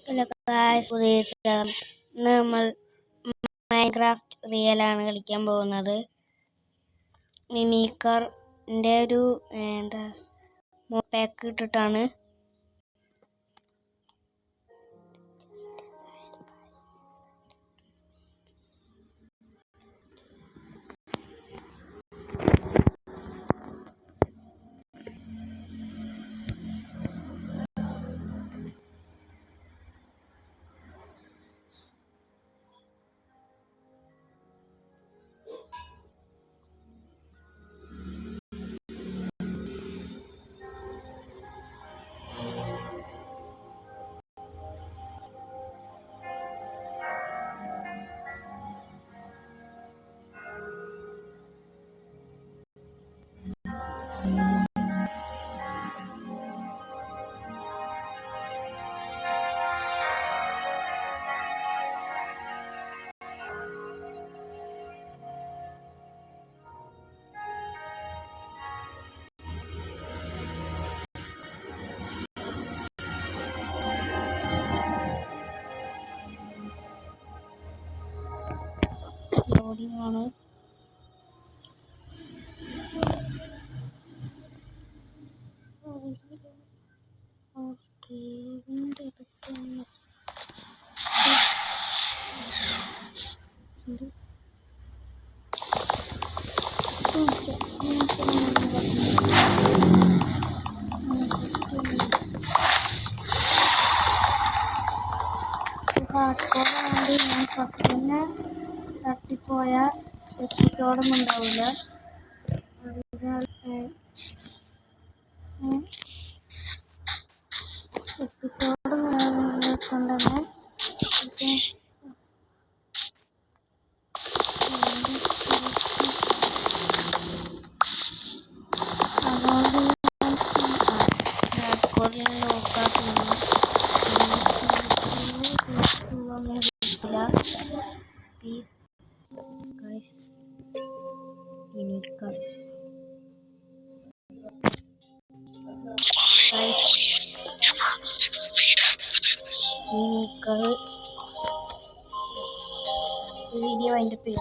Hello guys, ഇന്ന് നമ്മൾ Minecraft റിയലാണ് കളിക്കാൻ പോകുന്നത്. മിമിക്കറിൻ്റെ ഒരു പാക്ക് ഇട്ടിട്ടാണ്. ലോഡിങ്ങാണ്. ഞാൻ ഫസ്റ്റിന് തട്ടിപ്പോയ എപ്പിസോഡൊന്നും ഉണ്ടാവില്ല. എപ്പിസോഡ് കൊണ്ട് തന്നെ please guys, Mimiker video അതിൻ്റെ പേര്